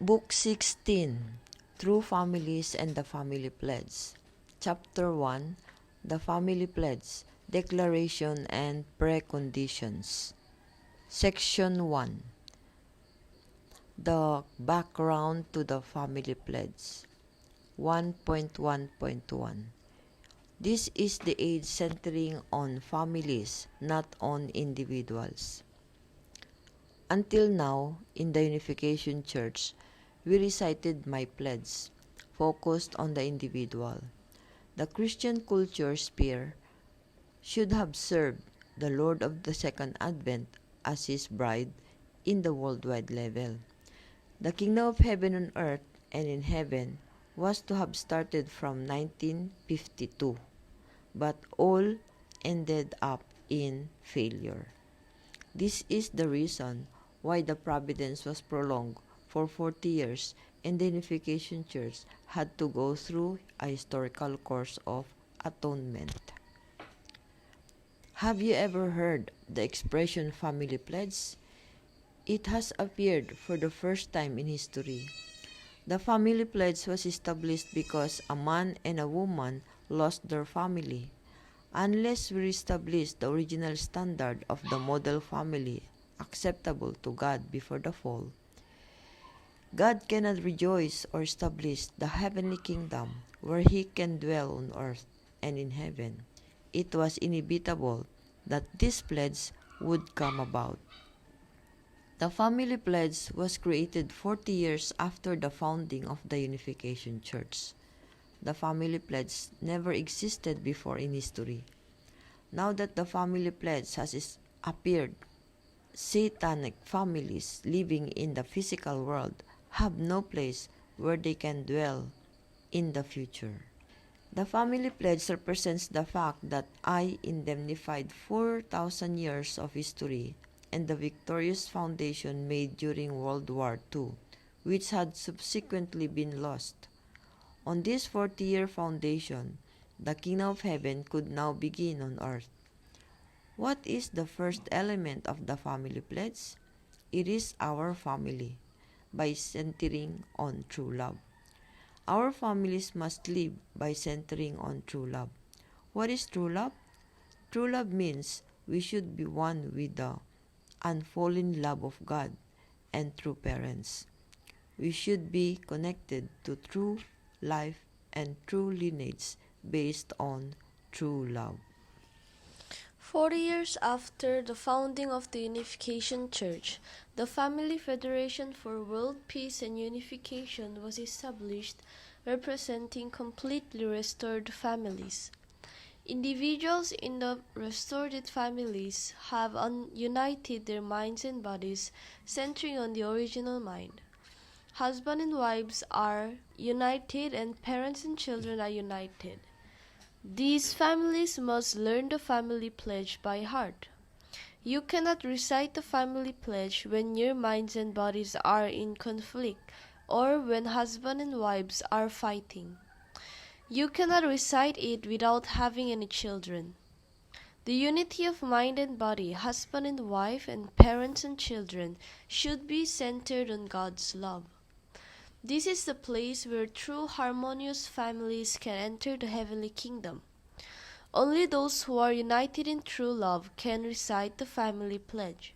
Book 16, True Families and the Family Pledge. Chapter 1, The Family Pledge, Declaration and Preconditions. Section 1, The Background to the Family Pledge. 1.1.1. This is the age centering on families, not on individuals. Until now, in the Unification Church, we recited my pledge, focused on the individual. The Christian culture sphere should have served the Lord of the Second Advent as his bride in the worldwide level. The kingdom of heaven on earth and in heaven was to have started from 1952, but all ended up in failure. This is the reason why the providence was prolonged for 40 years and the Unification Church had to go through a historical course of atonement. Have you ever heard the expression family pledge? It has appeared for the first time in history. The family pledge was established because a man and a woman lost their family. Unless we reestablish the original standard of the model family acceptable to God before the fall, God cannot rejoice or establish the heavenly kingdom where He can dwell on earth and in heaven. It was inevitable that this pledge would come about. The family pledge was created 40 years after the founding of the Unification Church. The family pledge never existed before in history. Now that the family pledge has appeared, satanic families living in the physical world have no place where they can dwell in the future. The family pledge represents the fact that I indemnified 4,000 years of history and the victorious foundation made during World War II, which had subsequently been lost. On this 40-year foundation, the kingdom of heaven could now begin on earth. What is the first element of the family pledge? It is our family, by centering on true love. Our families must live by centering on true love. What is true love? True love means we should be one with the unfallen love of God and true parents. We should be connected to true life and true lineage based on true love. 40 years after the founding of the Unification Church, the Family Federation for World Peace and Unification was established, representing completely restored families. Individuals in the restored families have united their minds and bodies, centering on the original mind. Husband and wives are united, and parents and children are united. These families must learn the family pledge by heart. You cannot recite the family pledge when your minds and bodies are in conflict or when husband and wives are fighting. You cannot recite it without having any children. The unity of mind and body, husband and wife, and parents and children should be centered on God's love. This is the place where true harmonious families can enter the heavenly kingdom. Only those who are united in true love can recite the family pledge,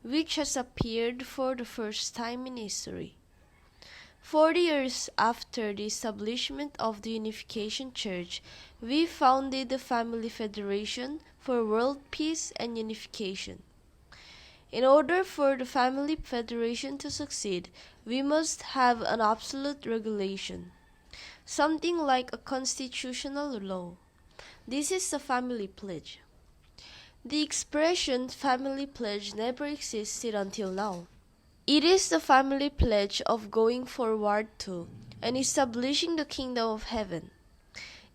which has appeared for the first time in history. 40 years after the establishment of the Unification Church, we founded the Family Federation for World Peace and Unification. In order for the Family Federation to succeed, we must have an absolute regulation, something like a constitutional law. This is the family pledge. The expression family pledge never existed until now. It is the family pledge of going forward to and establishing the kingdom of heaven.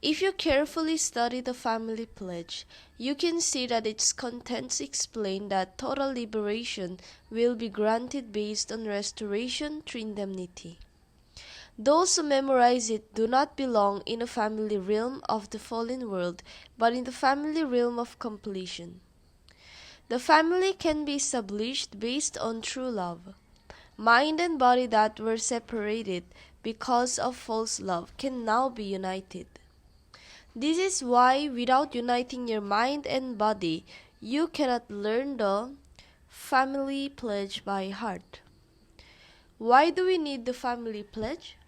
If you carefully study the family pledge, you can see that its contents explain that total liberation will be granted based on restoration through indemnity. Those who memorize it do not belong in the family realm of the fallen world, but in the family realm of completion. The family can be established based on true love. Mind and body that were separated because of false love can now be united. This is why, without uniting your mind and body, you cannot learn the family pledge by heart. Why do we need the family pledge?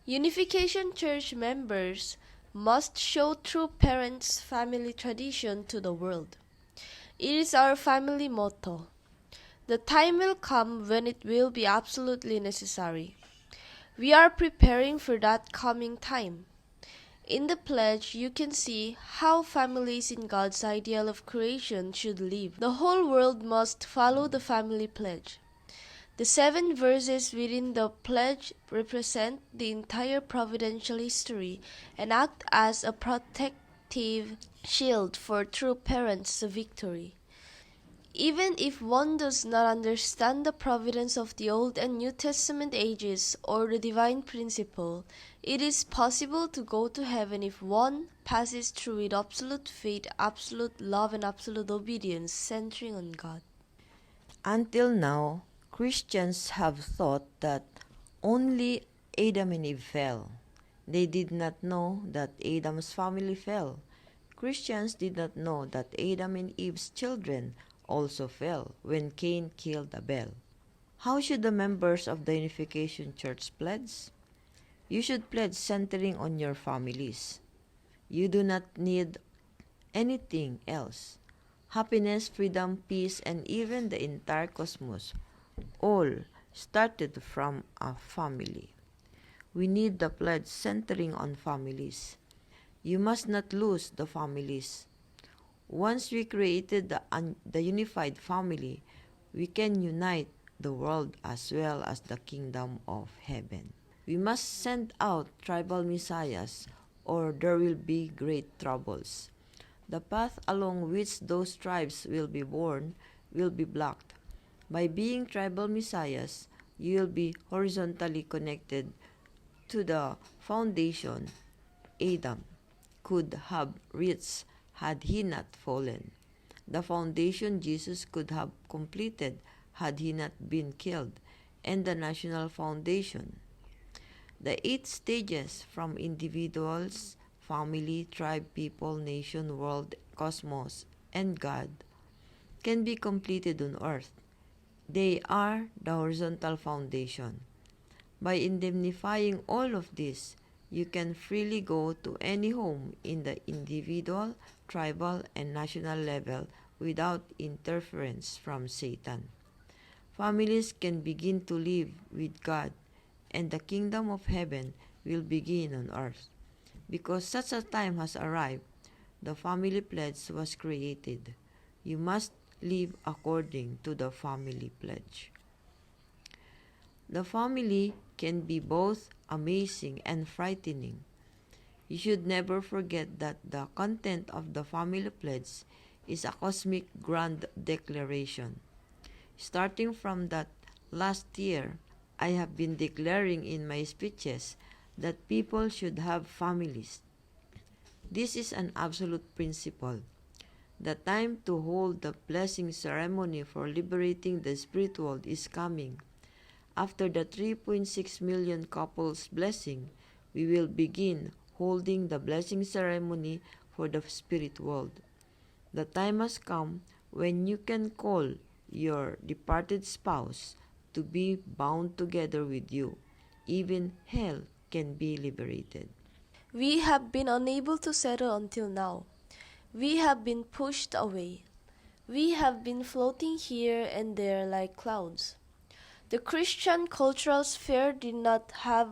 Unification Church members must show true parents' family tradition to the world. It is our family motto. The time will come when it will be absolutely necessary. We are preparing for that coming time. In the pledge, you can see how families in God's ideal of creation should live. The whole world must follow the family pledge. The 7 verses within the pledge represent the entire providential history and act as a protective shield for true parents' victory. Even if one does not understand the providence of the Old and New Testament ages or the divine principle, it is possible to go to heaven if one passes through with absolute faith, absolute love, and absolute obedience, centering on God. Until now, Christians have thought that only Adam and Eve fell. They did not know that Adam's family fell. Christians did not know that Adam and Eve's children also fell when Cain killed Abel. How should the members of the Unification Church pledge? You should pledge centering on your families. You do not need anything else. Happiness, freedom, peace, and even the entire cosmos all started from a family. We need the pledge centering on families. You must not lose the families. Once we created the unified family, we can unite the world as well as the kingdom of heaven. We must send out tribal messiahs, or there will be great troubles. The path along which those tribes will be born will be blocked. By being tribal messiahs, you will be horizontally connected to the foundation Adam could have reached had he not fallen. The foundation Jesus could have completed had he not been killed, and the national foundation. The 8 stages from individuals, family, tribe, people, nation, world, cosmos, and God can be completed on earth. They are the horizontal foundation. By indemnifying all of this, you can freely go to any home in the individual, tribal, and national level without interference from Satan. Families can begin to live with God, and the kingdom of heaven will begin on earth. Because such a time has arrived, the family pledge was created. You must live according to the family pledge. The family can be both amazing and frightening. You should never forget that the content of the family pledge is a cosmic grand declaration. Starting from that last year, I have been declaring in my speeches that people should have families. This is an absolute principle. The time to hold the blessing ceremony for liberating the spirit world is coming. After the 3.6 million couples blessing, we will begin holding the blessing ceremony for the spirit world. The time has come when you can call your departed spouse to be bound together with you. Even hell can be liberated. We have been unable to settle until now. We have been pushed away. We have been floating here and there like clouds. The Christian cultural sphere did not have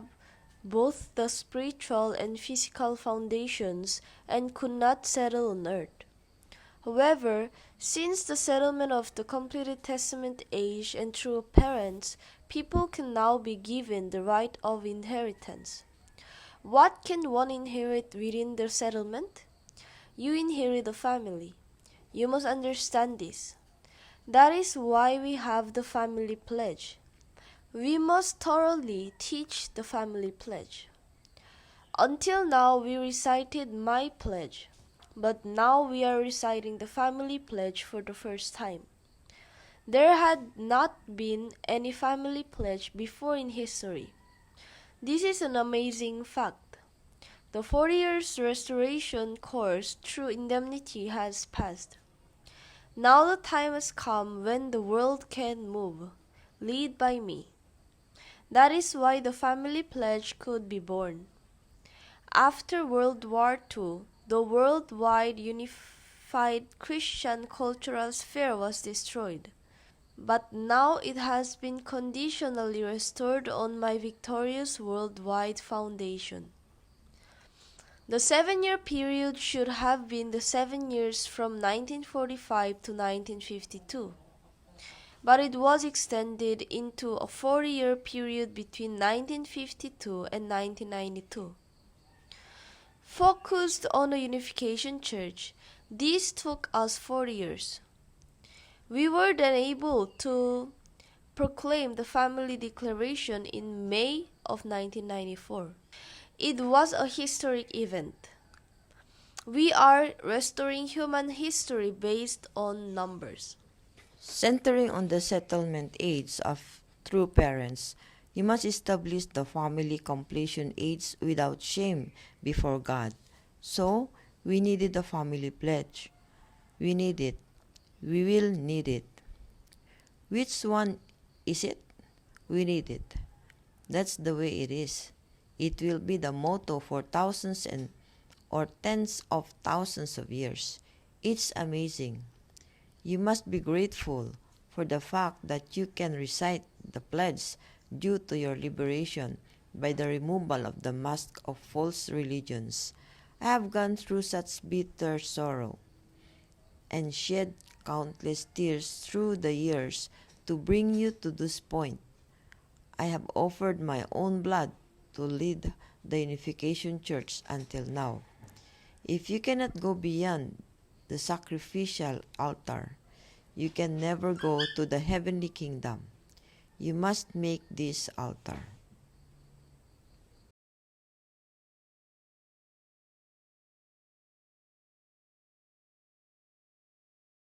both the spiritual and physical foundations and could not settle on earth. However, since the settlement of the completed Testament age and through parents, people can now be given the right of inheritance. What can one inherit within the settlement? You inherit a family. You must understand this. That is why we have the family pledge. We must thoroughly teach the family pledge. Until now, we recited my pledge, but now we are reciting the family pledge for the first time. There had not been any family pledge before in history. This is an amazing fact. The 40 years restoration course through indemnity has passed. Now the time has come when the world can move. Lead by me. That is why the family pledge could be born. After World War II, the worldwide unified Christian cultural sphere was destroyed. But now it has been conditionally restored on my victorious worldwide foundation. The 7-year period should have been the 7 years from 1945 to 1952. But it was extended into a 40-year period between 1952 and 1992. Focused on a unification church, this took us 40 years. We were then able to proclaim the Family Declaration in May of 1994. It was a historic event. We are restoring human history based on numbers. Centering on the settlement age of true parents, you must establish the family completion age without shame before God. So, we needed the family pledge. We need it. We will need it. Which one is it? We need it. That's the way it is. It will be the motto for thousands and or tens of thousands of years. It's amazing. You must be grateful for the fact that you can recite the pledge due to your liberation by the removal of the mask of false religions. I have gone through such bitter sorrow and shed countless tears through the years to bring you to this point. I have offered my own blood to lead the Unification Church until now. If you cannot go beyond the sacrificial altar, you can never go to the heavenly kingdom. You must make this altar.